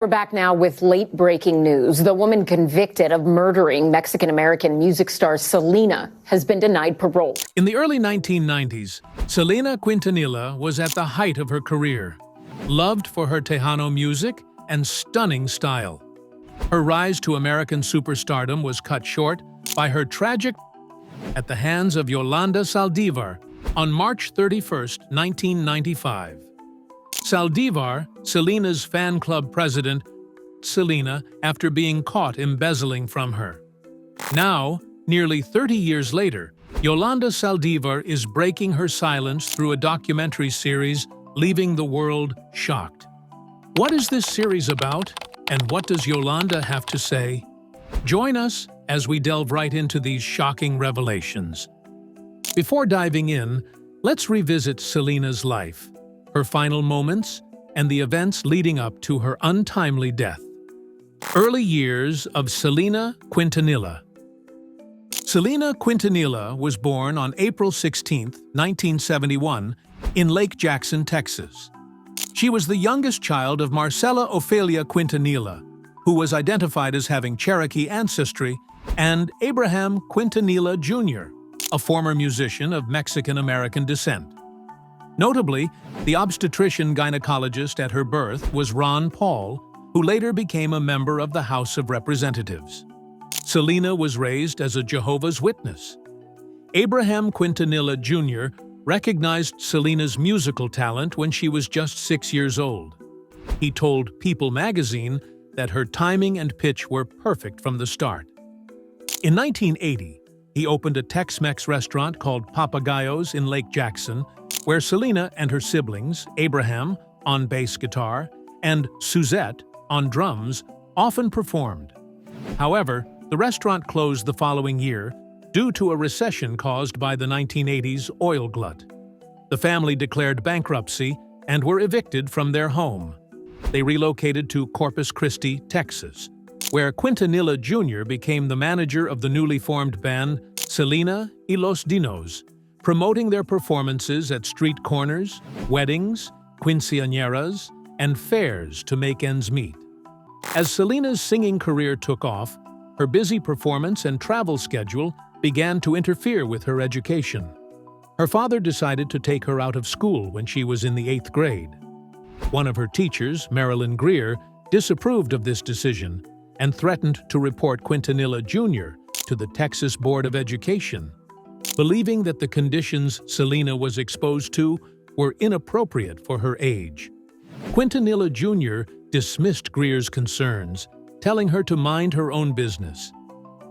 We're back now with late-breaking news. The woman convicted of murdering Mexican-American music star Selena has been denied parole. In the early 1990s, Selena Quintanilla was at the height of her career, loved for her Tejano music and stunning style. Her rise to American superstardom was cut short by her tragic at the hands of Yolanda Saldívar on March 31, 1995. Saldívar, Selena's fan club president, Selena after being caught embezzling from her. Now, nearly 30 years later, Yolanda Saldívar is breaking her silence through a documentary series, leaving the world shocked. What is this series about, and what does Yolanda have to say? Join us as we delve right into these shocking revelations. Before diving in, let's revisit Selena's life, her final moments, and the events leading up to her untimely death. Early years of Selena Quintanilla. Selena Quintanilla was born on April 16, 1971, in Lake Jackson, Texas. She was the youngest child of Marcela Ofelia Quintanilla, who was identified as having Cherokee ancestry, and Abraham Quintanilla Jr., a former musician of Mexican-American descent. Notably, the obstetrician-gynecologist at her birth was Ron Paul, who later became a member of the House of Representatives. Selena was raised as a Jehovah's Witness. Abraham Quintanilla Jr. recognized Selena's musical talent when she was just 6 years old. He told People magazine that her timing and pitch were perfect from the start. In 1980, he opened a Tex-Mex restaurant called Papagayos in Lake Jackson, where Selena and her siblings, Abraham on bass guitar and Suzette on drums, often performed. However, the restaurant closed the following year due to a recession caused by the 1980s oil glut. The family declared bankruptcy and were evicted from their home. They relocated to Corpus Christi, Texas, where Quintanilla Jr. became the manager of the newly formed band Selena y los Dinos, promoting their performances at street corners, weddings, quinceañeras, and fairs to make ends meet. As Selena's singing career took off, her busy performance and travel schedule began to interfere with her education. Her father decided to take her out of school when she was in the 8th grade. One of her teachers, Marilyn Greer, disapproved of this decision and threatened to report Quintanilla Jr. to the Texas Board of Education, believing that the conditions Selena was exposed to were inappropriate for her age. Quintanilla Jr. dismissed Greer's concerns, telling her to mind her own business.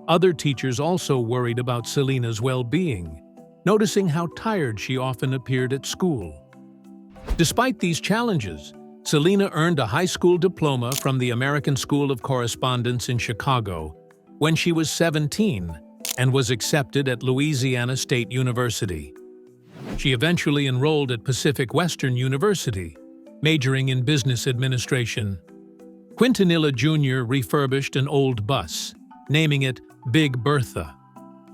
Other teachers also worried about Selena's well-being, noticing how tired she often appeared at school. Despite these challenges, Selena earned a high school diploma from the American School of Correspondence in Chicago when she was 17 and was accepted at Louisiana State University. She eventually enrolled at Pacific Western University, majoring in business administration. Quintanilla Jr. refurbished an old bus, naming it Big Bertha,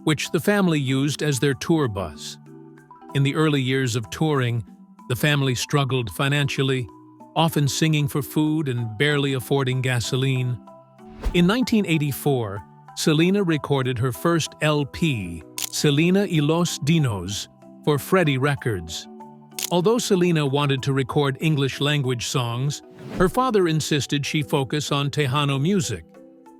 which the family used as their tour bus. In the early years of touring, the family struggled financially, often singing for food and barely affording gasoline. In 1984, Selena recorded her first LP, Selena y los Dinos, for Freddie Records. Although Selena wanted to record English-language songs, her father insisted she focus on Tejano music,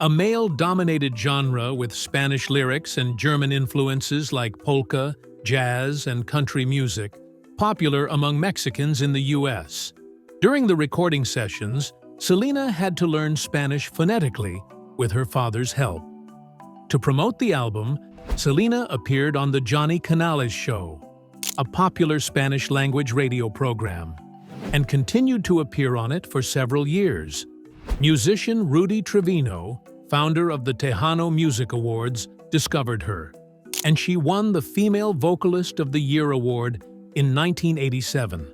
a male-dominated genre with Spanish lyrics and German influences like polka, jazz, and country music, popular among Mexicans in the U.S. During the recording sessions, Selena had to learn Spanish phonetically with her father's help. To promote the album, Selena appeared on The Johnny Canales Show, a popular Spanish-language radio program, and continued to appear on it for several years. Musician Rudy Trevino, founder of the Tejano Music Awards, discovered her, and she won the Female Vocalist of the Year award in 1987,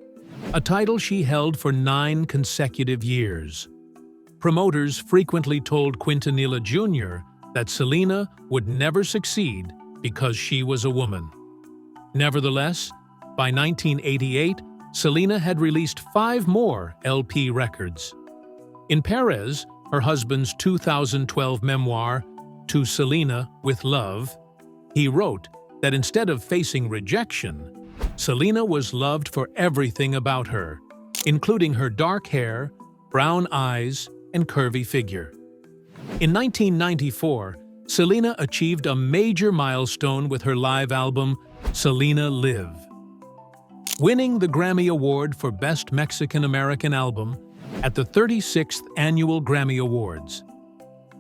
a title she held for 9 consecutive years. Promoters frequently told Quintanilla Jr. that Selena would never succeed because she was a woman. Nevertheless, by 1988, Selena had released 5 more LP records. In Perez, her husband's 2012 memoir, To Selena with Love, he wrote that instead of facing rejection, Selena was loved for everything about her, including her dark hair, brown eyes, and curvy figure. In 1994, Selena achieved a major milestone with her live album, Selena Live, winning the Grammy Award for Best Mexican-American Album at the 36th Annual Grammy Awards.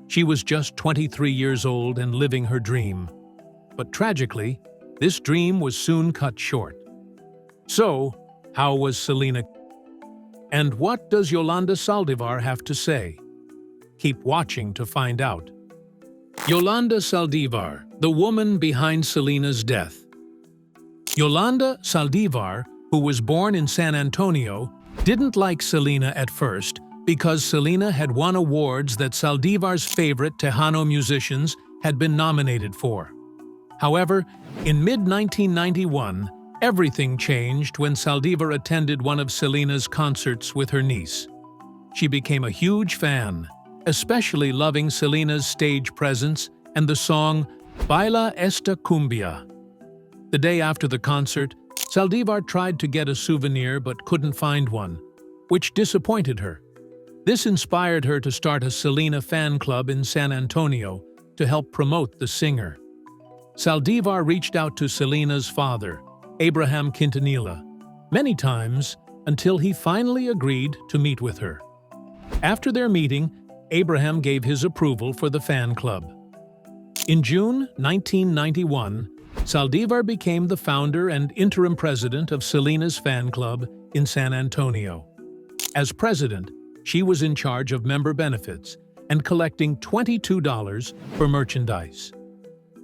She was just 23 years old and living her dream. But tragically, this dream was soon cut short. So, how was Selena? And what does Yolanda Saldívar have to say? Keep watching to find out. Yolanda Saldívar, the woman behind Selena's death. Yolanda Saldívar, who was born in San Antonio, didn't like Selena at first because Selena had won awards that Saldívar's favorite Tejano musicians had been nominated for. However, in mid-1991, everything changed when Saldívar attended one of Selena's concerts with her niece. She became a huge fan, especially loving Selena's stage presence and the song Baila Esta Cumbia. The day after the concert, Saldívar tried to get a souvenir but couldn't find one, which disappointed her. This inspired her to start a Selena fan club in San Antonio to help promote the singer. Saldívar reached out to Selena's father, Abraham Quintanilla, many times until he finally agreed to meet with her. After their meeting, Abraham gave his approval for the fan club. In June 1991, Saldívar became the founder and interim president of Selena's fan club in San Antonio. As president, she was in charge of member benefits and collecting $22 for merchandise.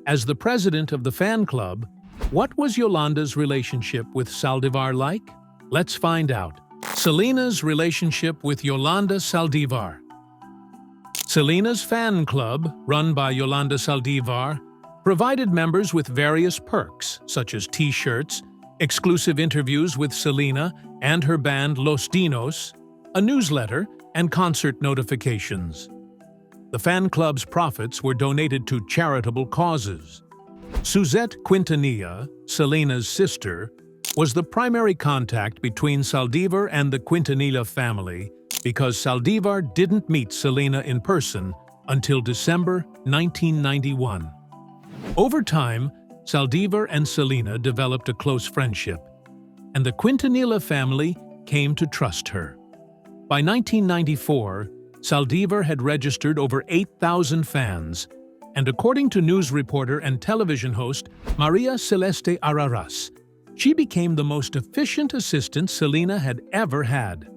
As the president of the fan club, what was Yolanda's relationship with Saldívar like? Let's find out. Selena's relationship with Yolanda Saldívar. Selena's fan club, run by Yolanda Saldívar, provided members with various perks, such as T-shirts, exclusive interviews with Selena and her band Los Dinos, a newsletter, and concert notifications. The fan club's profits were donated to charitable causes. Suzette Quintanilla, Selena's sister, was the primary contact between Saldívar and the Quintanilla family because Saldívar didn't meet Selena in person until December 1991. Over time, Saldívar and Selena developed a close friendship, and the Quintanilla family came to trust her. By 1994, Saldívar had registered over 8,000 fans, and according to news reporter and television host Maria Celeste Araras, she became the most efficient assistant Selena had ever had.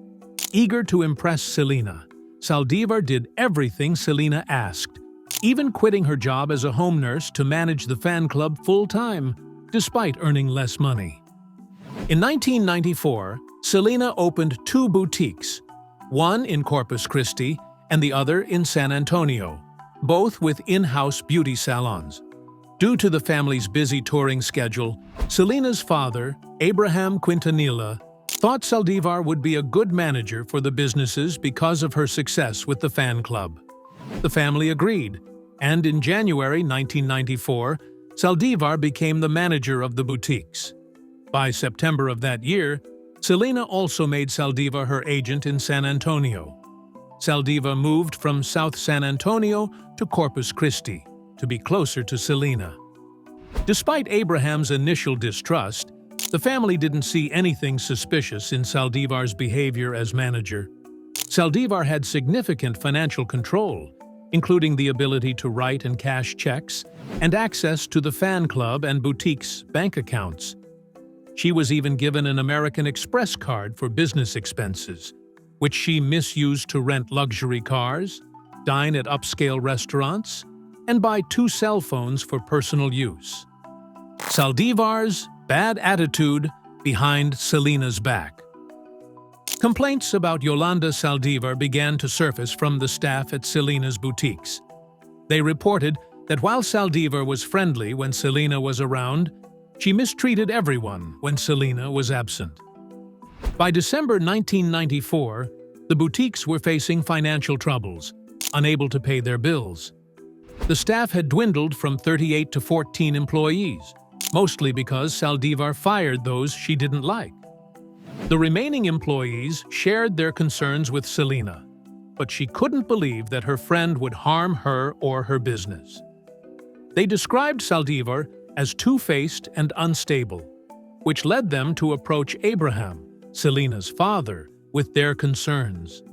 Eager to impress Selena, Saldívar did everything Selena asked, even quitting her job as a home nurse to manage the fan club full-time, despite earning less money. In 1994, Selena opened 2 boutiques, one in Corpus Christi and the other in San Antonio, both with in-house beauty salons. Due to the family's busy touring schedule, Selena's father, Abraham Quintanilla, thought Saldívar would be a good manager for the businesses because of her success with the fan club. The family agreed, and in January 1994, Saldívar became the manager of the boutiques. By September of that year, Selena also made Saldívar her agent in San Antonio. Saldívar moved from South San Antonio to Corpus Christi to be closer to Selena. Despite Abraham's initial distrust, the family didn't see anything suspicious in Saldívar's behavior as manager. Saldívar had significant financial control, including the ability to write and cash checks and access to the fan club and boutique's bank accounts. She was even given an American Express card for business expenses, which she misused to rent luxury cars, dine at upscale restaurants, and buy 2 cell phones for personal use. Saldívar's bad attitude behind Selena's back. Complaints about Yolanda Saldívar began to surface from the staff at Selena's boutiques. They reported that while Saldívar was friendly when Selena was around, she mistreated everyone when Selena was absent. By December 1994, The boutiques were facing financial troubles, unable to pay their bills. The staff had dwindled from 38 to 14 employees, mostly because Saldívar fired those she didn't like. The remaining employees shared their concerns with Selena, but she couldn't believe that her friend would harm her or her business. They described Saldívar as two-faced and unstable, which led them to approach Abraham, Selena's father, with their concerns.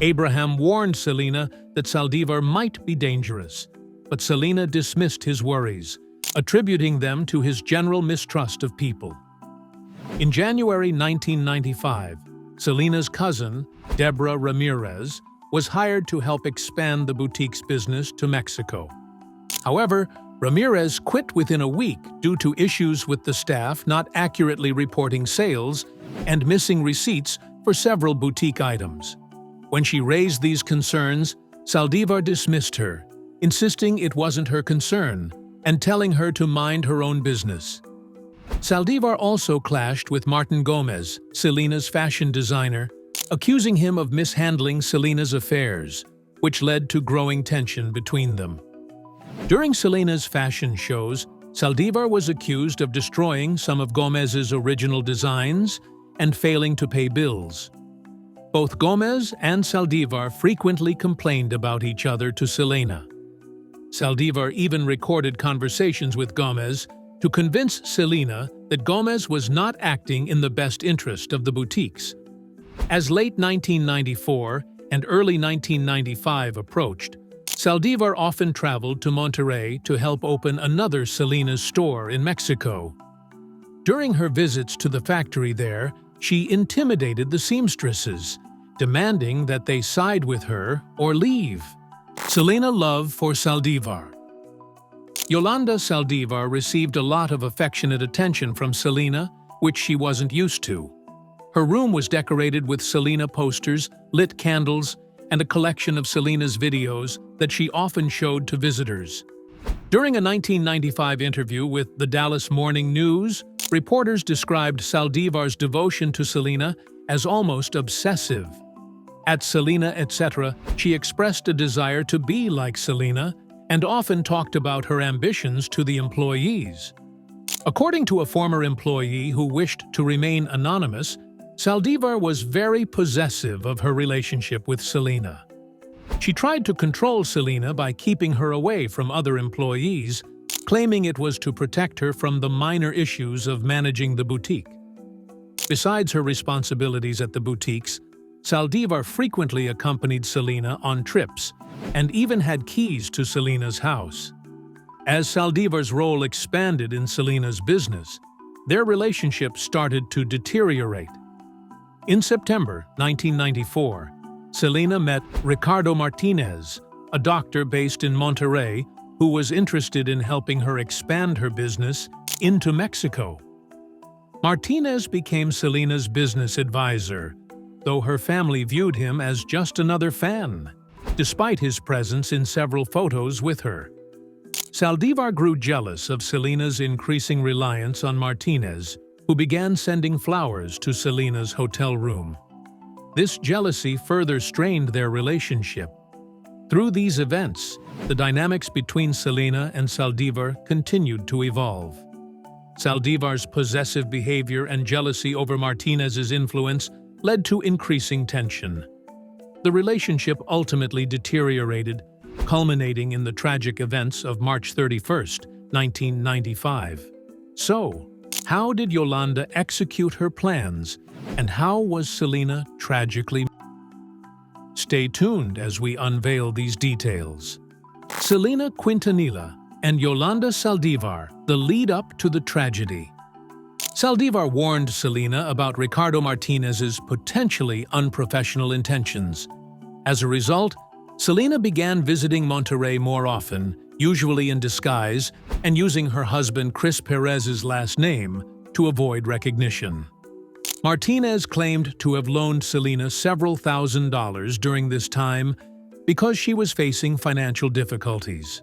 Abraham warned Selena that Saldívar might be dangerous, but Selena dismissed his worries, attributing them to his general mistrust of people. In January 1995, Selena's cousin, Deborah Ramirez, was hired to help expand the boutique's business to Mexico. However, Ramirez quit within a week due to issues with the staff not accurately reporting sales and missing receipts for several boutique items. When she raised these concerns, Saldívar dismissed her, insisting it wasn't her concern and telling her to mind her own business. Saldívar also clashed with Martin Gomez, Selena's fashion designer, accusing him of mishandling Selena's affairs, which led to growing tension between them. During Selena's fashion shows, Saldívar was accused of destroying some of Gomez's original designs and failing to pay bills. Both Gomez and Saldívar frequently complained about each other to Selena. Saldívar even recorded conversations with Gomez to convince Selena that Gomez was not acting in the best interest of the boutiques. As late 1994 and early 1995 approached, Saldívar often traveled to Monterrey to help open another Selena's store in Mexico. During her visits to the factory there, she intimidated the seamstresses, demanding that they side with her or leave. Selena love for Saldívar. Yolanda Saldívar received a lot of affectionate attention from Selena, which she wasn't used to. Her room was decorated with Selena posters, lit candles, and a collection of Selena's videos that she often showed to visitors. During a 1995 interview with the Dallas Morning News, reporters described Saldívar's devotion to Selena as almost obsessive. At Selena, etc., she expressed a desire to be like Selena and often talked about her ambitions to the employees. According to a former employee who wished to remain anonymous, Saldívar was very possessive of her relationship with Selena. She tried to control Selena by keeping her away from other employees, claiming it was to protect her from the minor issues of managing the boutique. Besides her responsibilities at the boutiques, Saldívar frequently accompanied Selena on trips and even had keys to Selena's house. As Saldívar's role expanded in Selena's business, their relationship started to deteriorate. In September 1994, Selena met Ricardo Martinez, a doctor based in Monterrey who was interested in helping her expand her business into Mexico. Martinez became Selena's business advisor, though her family viewed him as just another fan, despite his presence in several photos with her. Saldívar grew jealous of Selena's increasing reliance on Martinez, who began sending flowers to Selena's hotel room. This jealousy further strained their relationship. Through these events, the dynamics between Selena and Saldívar continued to evolve. Saldívar's possessive behavior and jealousy over Martinez's influence led to increasing tension. The relationship ultimately deteriorated, culminating in the tragic events of March 31, 1995. So, how did Yolanda execute her plans, and how was Selena tragically? Stay tuned as we unveil these details. Selena Quintanilla and Yolanda Saldívar, the lead-up to the tragedy. Saldívar warned Selena about Ricardo Martinez's potentially unprofessional intentions. As a result, Selena began visiting Monterrey more often, usually in disguise, and using her husband Chris Perez's last name to avoid recognition. Martinez claimed to have loaned Selena several $1,000s during this time because she was facing financial difficulties.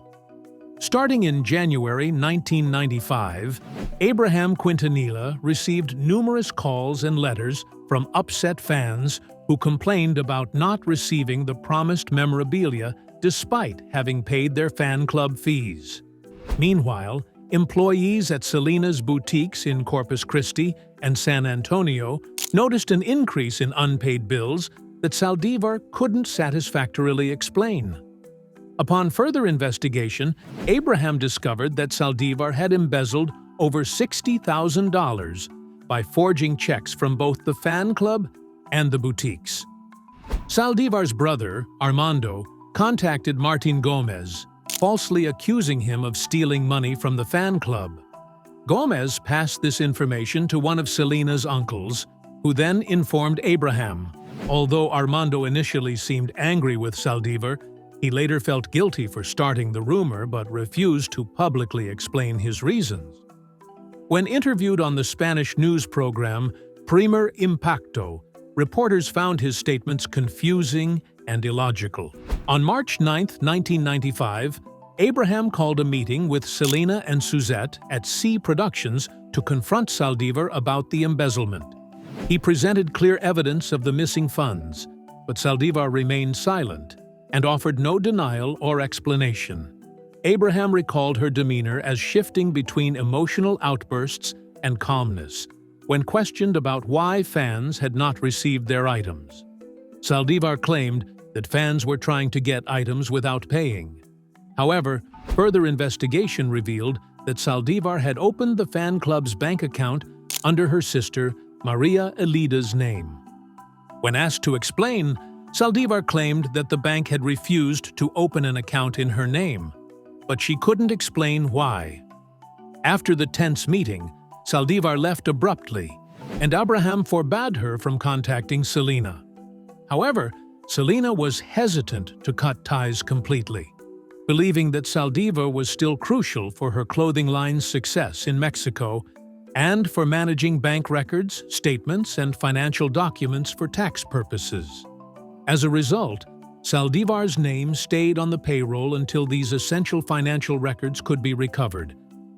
Starting in January 1995, Abraham Quintanilla received numerous calls and letters from upset fans who complained about not receiving the promised memorabilia despite having paid their fan club fees. Meanwhile, employees at Selena's boutiques in Corpus Christi and San Antonio noticed an increase in unpaid bills that Saldívar couldn't satisfactorily explain. Upon further investigation, Abraham discovered that Saldívar had embezzled over $60,000 by forging checks from both the fan club and the boutiques. Saldívar's brother, Armando, contacted Martin Gomez, falsely accusing him of stealing money from the fan club. Gomez passed this information to one of Selena's uncles, who then informed Abraham. Although Armando initially seemed angry with Saldívar, he later felt guilty for starting the rumor but refused to publicly explain his reasons. When interviewed on the Spanish news program Primer Impacto, reporters found his statements confusing and illogical. On March 9, 1995, Abraham called a meeting with Selena and Suzette at C Productions to confront Saldívar about the embezzlement. He presented clear evidence of the missing funds, but Saldívar remained silent and offered no denial or explanation. Abraham recalled her demeanor as shifting between emotional outbursts and calmness when questioned about why fans had not received their items. Saldívar claimed that fans were trying to get items without paying. However, further investigation revealed that Saldívar had opened the fan club's bank account under her sister Maria Elida's name. When asked to explain, Saldívar claimed that the bank had refused to open an account in her name, but she couldn't explain why. After the tense meeting, Saldívar left abruptly, and Abraham forbade her from contacting Selena. However, Selena was hesitant to cut ties completely, believing that Saldívar was still crucial for her clothing line's success in Mexico and for managing bank records, statements, and financial documents for tax purposes. As a result, Saldívar's name stayed on the payroll until these essential financial records could be recovered,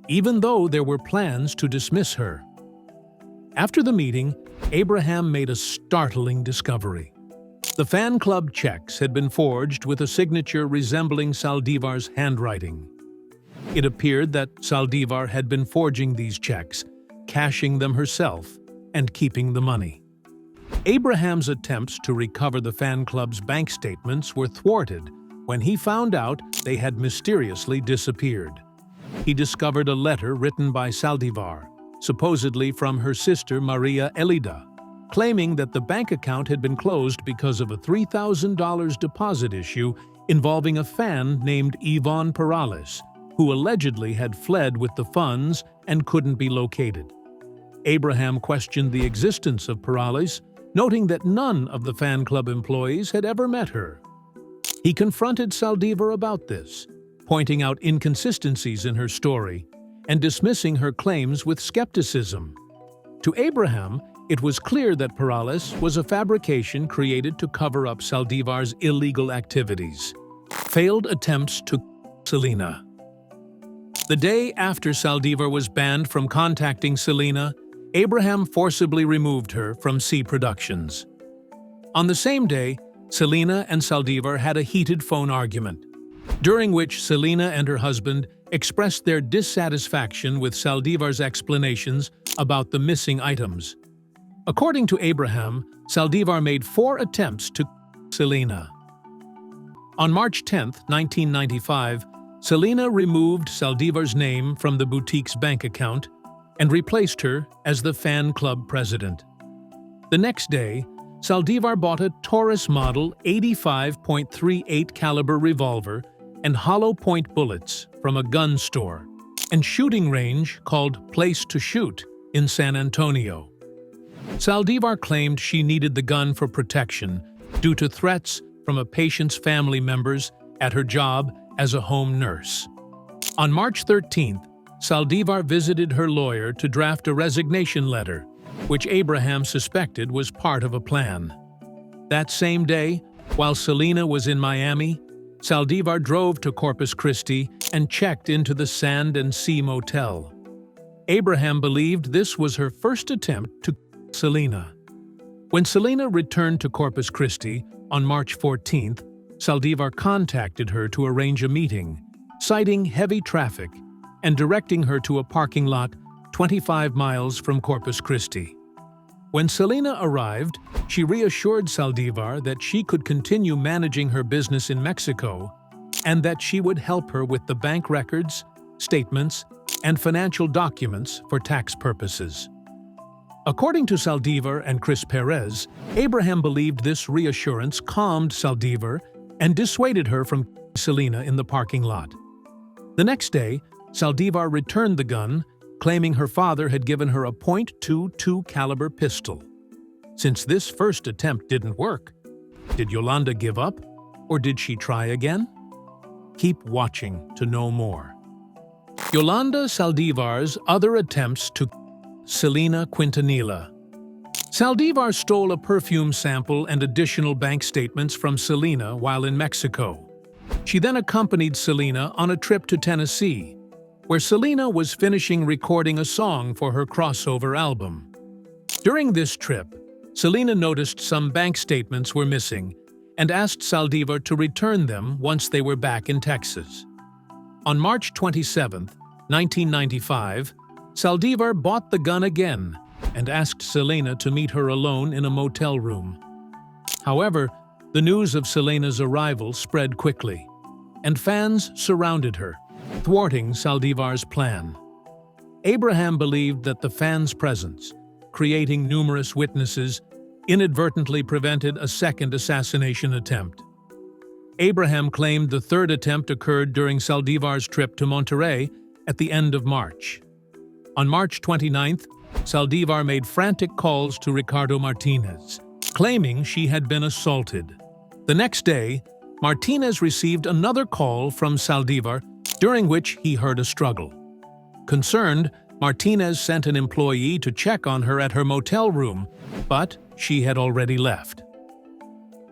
even though there were plans to dismiss her. After the meeting, Abraham made a startling discovery. The fan club checks had been forged with a signature resembling Saldívar's handwriting. It appeared that Saldívar had been forging these checks, cashing them herself, and keeping the money. Abraham's attempts to recover the fan club's bank statements were thwarted when he found out they had mysteriously disappeared. He discovered a letter written by Saldívar, supposedly from her sister Maria Elida, claiming that the bank account had been closed because of a $3,000 deposit issue involving a fan named Iván Perales, who allegedly had fled with the funds and couldn't be located. Abraham questioned the existence of Parole, noting that none of the fan club employees had ever met her. He confronted Saldívar about this, pointing out inconsistencies in her story and dismissing her claims with skepticism. To Abraham, it was clear that Parole was a fabrication created to cover up Saldívar's illegal activities. Failed attempts to Selena. The day after Saldívar was banned from contacting Selena, Abraham forcibly removed her from C Productions. On the same day, Selena and Saldívar had a heated phone argument, during which Selena and her husband expressed their dissatisfaction with Saldívar's explanations about the missing items. According to Abraham, Saldívar made 4 attempts to Selena. On March 10, 1995, Selena removed Saldívar's name from the boutique's bank account and replaced her as the fan club president. The next day, Saldívar bought a Taurus model 85.38 caliber revolver and hollow point bullets from a gun store and shooting range called Place to Shoot in San Antonio. Saldívar claimed she needed the gun for protection due to threats from a patient's family members at her job as a home nurse. On March 13th, Saldívar visited her lawyer to draft a resignation letter, which Abraham suspected was part of a plan. That same day, while Selena was in Miami, Saldívar drove to Corpus Christi and checked into the Sand and Sea Motel. Abraham believed this was her first attempt to Selena. When Selena returned to Corpus Christi on March 14th, Saldívar contacted her to arrange a meeting, citing heavy traffic and directing her to a parking lot 25 miles from Corpus Christi. When Selena arrived, she reassured Saldívar that she could continue managing her business in Mexico and that she would help her with the bank records, statements, and financial documents for tax purposes. According to Saldívar and Chris Perez, Abraham believed this reassurance calmed Saldívar and dissuaded her from Selena in the parking lot. The next day, Saldívar returned the gun, claiming her father had given her a .22 caliber pistol. Since this first attempt didn't work, did Yolanda give up, or did she try again? Keep watching to know more. Yolanda Saldívar's other attempts to Selena Quintanilla. Saldívar stole a perfume sample and additional bank statements from Selena while in Mexico. She then accompanied Selena on a trip to Tennessee, where Selena was finishing recording a song for her crossover album. During this trip, Selena noticed some bank statements were missing and asked Saldívar to return them once they were back in Texas. On March 27, 1995, Saldívar bought the gun again and asked Selena to meet her alone in a motel room. However, the news of Selena's arrival spread quickly, and fans surrounded her, thwarting Saldívar's plan. Abraham believed that the fans' presence, creating numerous witnesses, inadvertently prevented a second assassination attempt. Abraham claimed the third attempt occurred during Saldívar's trip to Monterrey at the end of March. On March 29th, Saldívar made frantic calls to Ricardo Martinez, claiming she had been assaulted. The next day, Martinez received another call from Saldívar, during which he heard a struggle. Concerned, Martinez sent an employee to check on her at her motel room, but she had already left.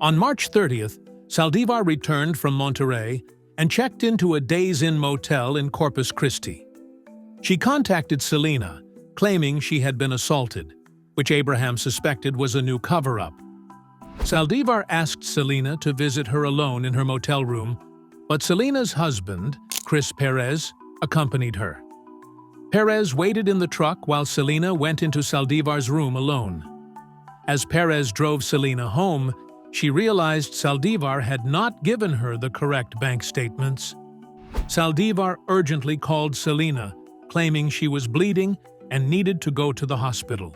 On March 30th, Saldívar returned from Monterrey and checked into a Days Inn motel in Corpus Christi. She contacted Selena, claiming she had been assaulted, which Abraham suspected was a new cover-up. Saldívar asked Selena to visit her alone in her motel room, but Selena's husband, Chris Perez, accompanied her. Perez waited in the truck while Selena went into Saldívar's room alone. As Perez drove Selena home, she realized Saldívar had not given her the correct bank statements. Saldívar urgently called Selena, claiming she was bleeding and needed to go to the hospital.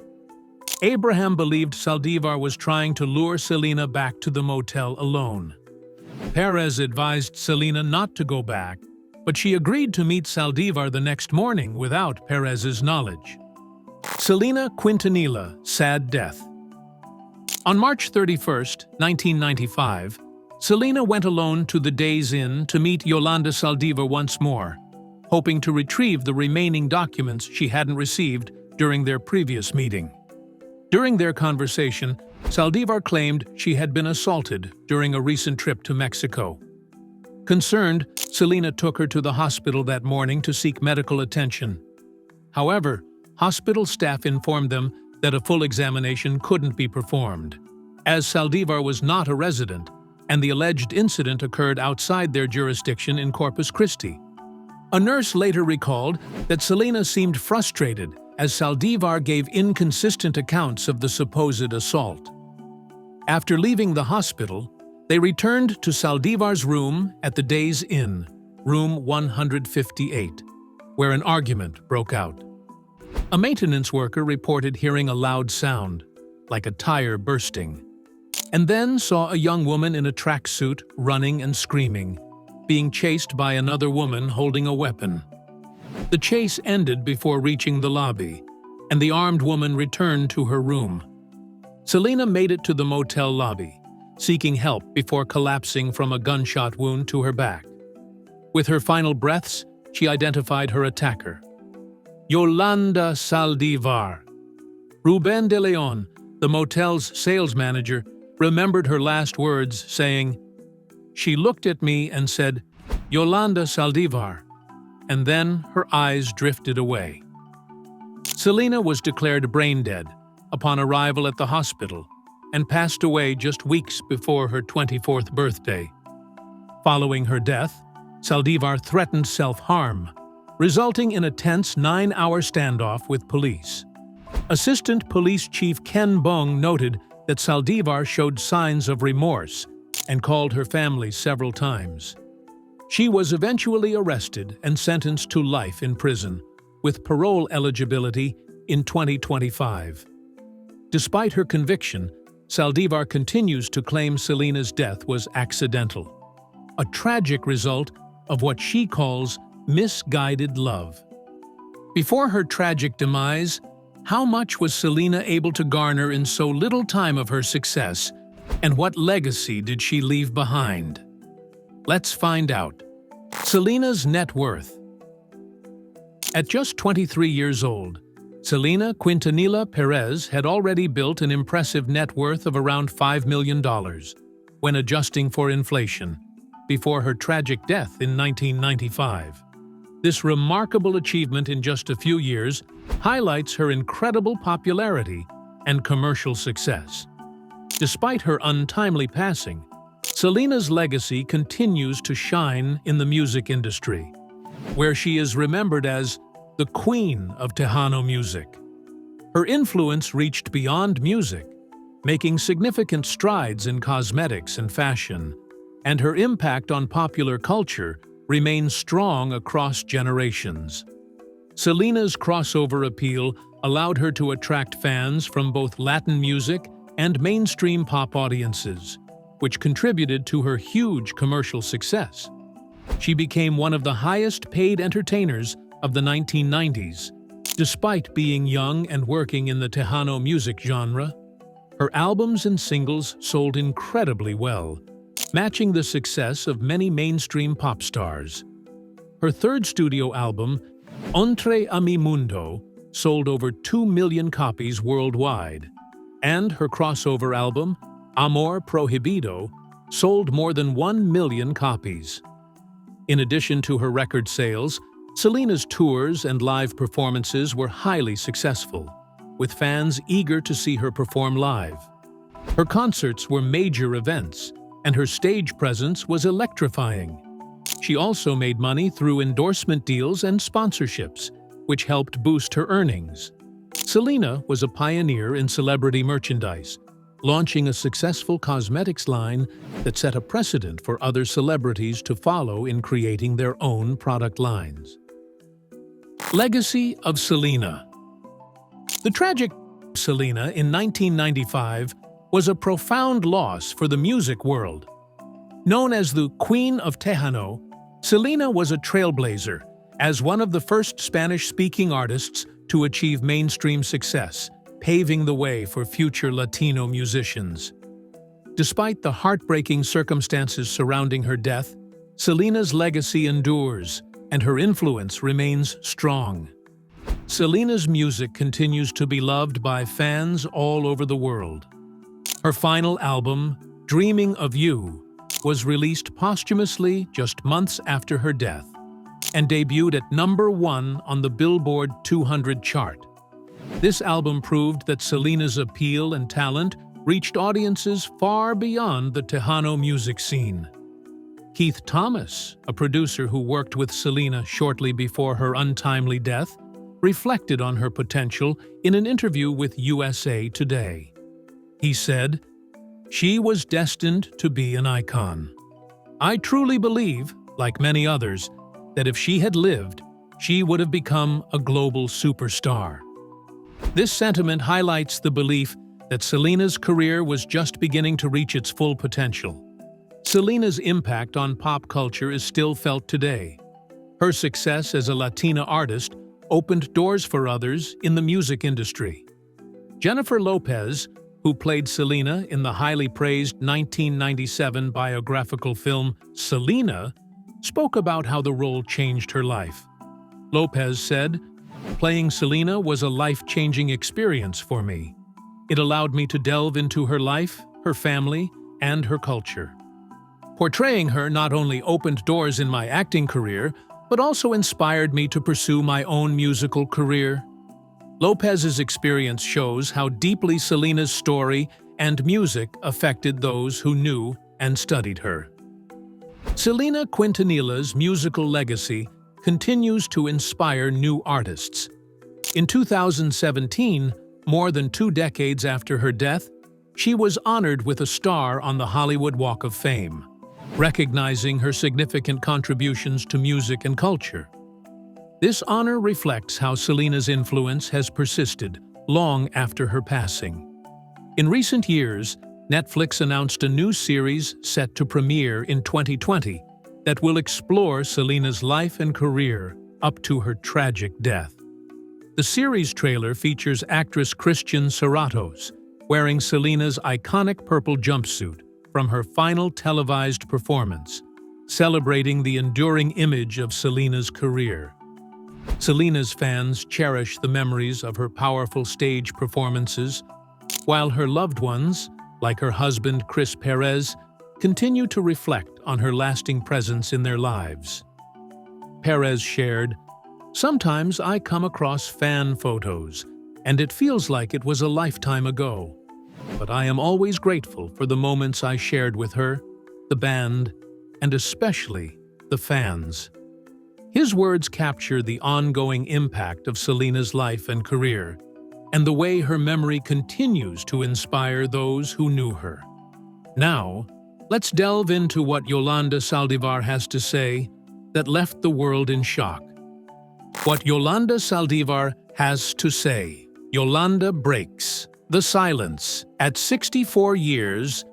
Abraham believed Saldívar was trying to lure Selena back to the motel alone. Perez advised Selena not to go back, but she agreed to meet Saldívar the next morning without Perez's knowledge. Selena Quintanilla, sad death. On March 31, 1995, Selena went alone to the Days Inn to meet Yolanda Saldívar once more, hoping to retrieve the remaining documents she hadn't received during their previous meeting. During their conversation, Saldívar claimed she had been assaulted during a recent trip to Mexico. Concerned, Selena took her to the hospital that morning to seek medical attention. However, hospital staff informed them that a full examination couldn't be performed, as Saldívar was not a resident, and the alleged incident occurred outside their jurisdiction in Corpus Christi. A nurse later recalled that Selena seemed frustrated as Saldívar gave inconsistent accounts of the supposed assault. After leaving the hospital, they returned to Saldívar's room at the Days Inn, room 158, where an argument broke out. A maintenance worker reported hearing a loud sound, like a tire bursting, and then saw a young woman in a tracksuit running and screaming, being chased by another woman holding a weapon. The chase ended before reaching the lobby, and the armed woman returned to her room. Selena made it to the motel lobby, seeking help before collapsing from a gunshot wound to her back. With her final breaths, she identified her attacker. Yolanda Saldívar. Ruben de Leon, the motel's sales manager, remembered her last words, saying, "She looked at me and said, 'Yolanda Saldívar,' and then her eyes drifted away." Selena was declared brain dead upon arrival at the hospital, and passed away just weeks before her 24th birthday. Following her death, Saldívar threatened self-harm, resulting in a tense 9-hour standoff with police. Assistant Police Chief Ken Bung noted that Saldívar showed signs of remorse and called her family several times. She was eventually arrested and sentenced to life in prison, with parole eligibility in 2025. Despite her conviction, Saldívar continues to claim Selena's death was accidental, a tragic result of what she calls misguided love. Before her tragic demise, how much was Selena able to garner in so little time of her success, and what legacy did she leave behind? Let's find out. Selena's net worth. At just 23 years old, Selena Quintanilla Perez had already built an impressive net worth of around $5 million, when adjusting for inflation, before her tragic death in 1995. This remarkable achievement in just a few years highlights her incredible popularity and commercial success. Despite her untimely passing, Selena's legacy continues to shine in the music industry, where she is remembered as the Queen of Tejano music. Her influence reached beyond music, making significant strides in cosmetics and fashion, and her impact on popular culture remains strong across generations. Selena's crossover appeal allowed her to attract fans from both Latin music and mainstream pop audiences, which contributed to her huge commercial success. She became one of the highest-paid entertainers of the 1990s. Despite being young and working in the Tejano music genre, her albums and singles sold incredibly well, matching the success of many mainstream pop stars. Her third studio album, Entre a mi Mundo, sold over 2 million copies worldwide, and her crossover album, Amor Prohibido, sold more than 1 million copies. In addition to her record sales, Selena's tours and live performances were highly successful, with fans eager to see her perform live. Her concerts were major events, and her stage presence was electrifying. She also made money through endorsement deals and sponsorships, which helped boost her earnings. Selena was a pioneer in celebrity merchandise, launching a successful cosmetics line that set a precedent for other celebrities to follow in creating their own product lines. Legacy of Selena. The tragic Selena in 1995 was a profound loss for the music world. Known as the Queen of Tejano, Selena was a trailblazer as one of the first Spanish-speaking artists to achieve mainstream success, paving the way for future Latino musicians. Despite the heartbreaking circumstances surrounding her death, Selena's legacy endures, and her influence remains strong. Selena's music continues to be loved by fans all over the world. Her final album, Dreaming of You, was released posthumously just months after her death, and debuted at #1 on the Billboard 200 chart. This album proved that Selena's appeal and talent reached audiences far beyond the Tejano music scene. Keith Thomas, a producer who worked with Selena shortly before her untimely death, reflected on her potential in an interview with USA Today. He said, "She was destined to be an icon. I truly believe, like many others, that if she had lived, she would have become a global superstar." This sentiment highlights the belief that Selena's career was just beginning to reach its full potential. Selena's impact on pop culture is still felt today. Her success as a Latina artist opened doors for others in the music industry. Jennifer Lopez, who played Selena in the highly praised 1997 biographical film Selena, spoke about how the role changed her life. Lopez said, "Playing Selena was a life-changing experience for me. It allowed me to delve into her life, her family, and her culture. Portraying her not only opened doors in my acting career, but also inspired me to pursue my own musical career." Lopez's experience shows how deeply Selena's story and music affected those who knew and studied her. Selena Quintanilla's musical legacy continues to inspire new artists. In 2017, more than 2 decades after her death, she was honored with a star on the Hollywood Walk of Fame, recognizing her significant contributions to music and culture. This honor reflects how Selena's influence has persisted long after her passing. In recent years, Netflix announced a new series set to premiere in 2020 that will explore Selena's life and career up to her tragic death. The series trailer features actress Christian Serratos wearing Selena's iconic purple jumpsuit from her final televised performance, celebrating the enduring image of Selena's career. Selena's fans cherish the memories of her powerful stage performances, while her loved ones, like her husband Chris Perez, continue to reflect on her lasting presence in their lives. Perez shared, "Sometimes I come across fan photos, and it feels like it was a lifetime ago. But I am always grateful for the moments I shared with her, the band, and especially the fans." His words capture the ongoing impact of Selena's life and career, and the way her memory continues to inspire those who knew her. Now, let's delve into what Yolanda Saldívar has to say that left the world in shock. What Yolanda Saldívar has to say. Yolanda breaks the silence. At 64 years,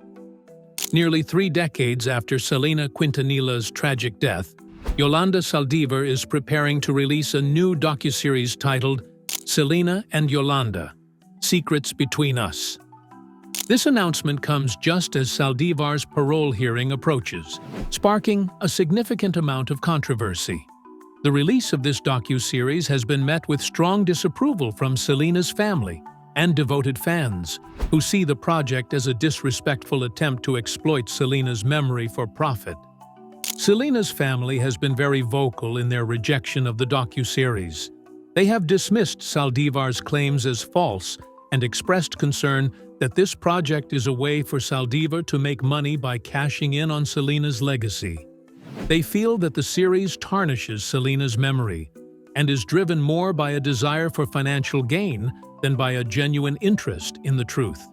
nearly 3 decades after Selena Quintanilla's tragic death, Yolanda Saldívar is preparing to release a new docuseries titled Selena and Yolanda: Secrets Between Us. This announcement comes just as Saldívar's parole hearing approaches, sparking a significant amount of controversy. The release of this docuseries has been met with strong disapproval from Selena's family and devoted fans, who see the project as a disrespectful attempt to exploit Selena's memory for profit. Selena's family has been very vocal in their rejection of the docuseries. They have dismissed Saldívar's claims as false and expressed concern that this project is a way for Saldívar to make money by cashing in on Selena's legacy. They feel that the series tarnishes Selena's memory and is driven more by a desire for financial gain than by a genuine interest in the truth.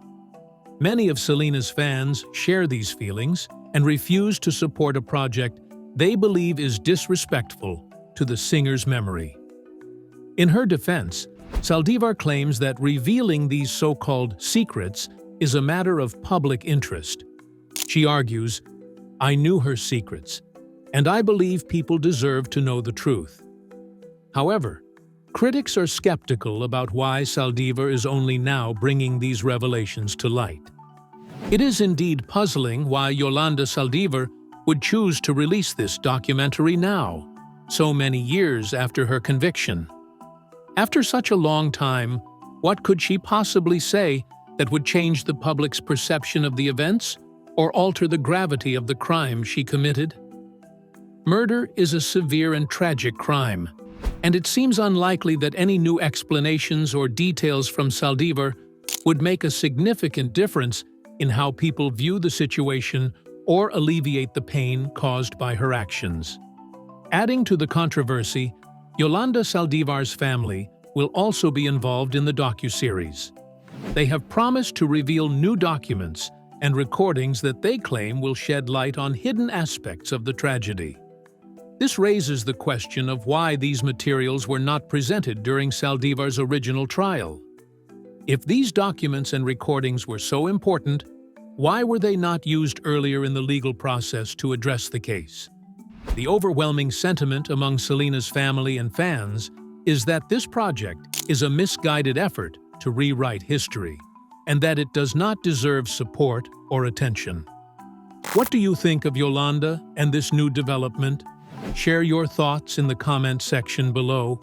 Many of Selena's fans share these feelings and refuse to support a project they believe is disrespectful to the singer's memory. In her defense, Saldívar claims that revealing these so-called secrets is a matter of public interest. She argues, "I knew her secrets, and I believe people deserve to know the truth." However, critics are skeptical about why Saldívar is only now bringing these revelations to light. It is indeed puzzling why Yolanda Saldívar would choose to release this documentary now, so many years after her conviction. After such a long time, what could she possibly say that would change the public's perception of the events or alter the gravity of the crime she committed? Murder is a severe and tragic crime, and it seems unlikely that any new explanations or details from Saldívar would make a significant difference in how people view the situation or alleviate the pain caused by her actions. Adding to the controversy, Yolanda Saldívar's family will also be involved in the docuseries. They have promised to reveal new documents and recordings that they claim will shed light on hidden aspects of the tragedy. This raises the question of why these materials were not presented during Saldívar's original trial. If these documents and recordings were so important, why were they not used earlier in the legal process to address the case? The overwhelming sentiment among Selena's family and fans is that this project is a misguided effort to rewrite history, and that it does not deserve support or attention. What do you think of Yolanda and this new development? Share your thoughts in the comment section below.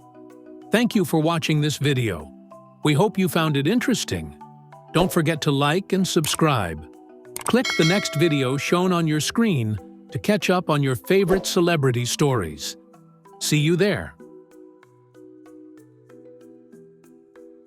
Thank you for watching this video. We hope you found it interesting. Don't forget to like and subscribe. Click the next video shown on your screen to catch up on your favorite celebrity stories. See you there.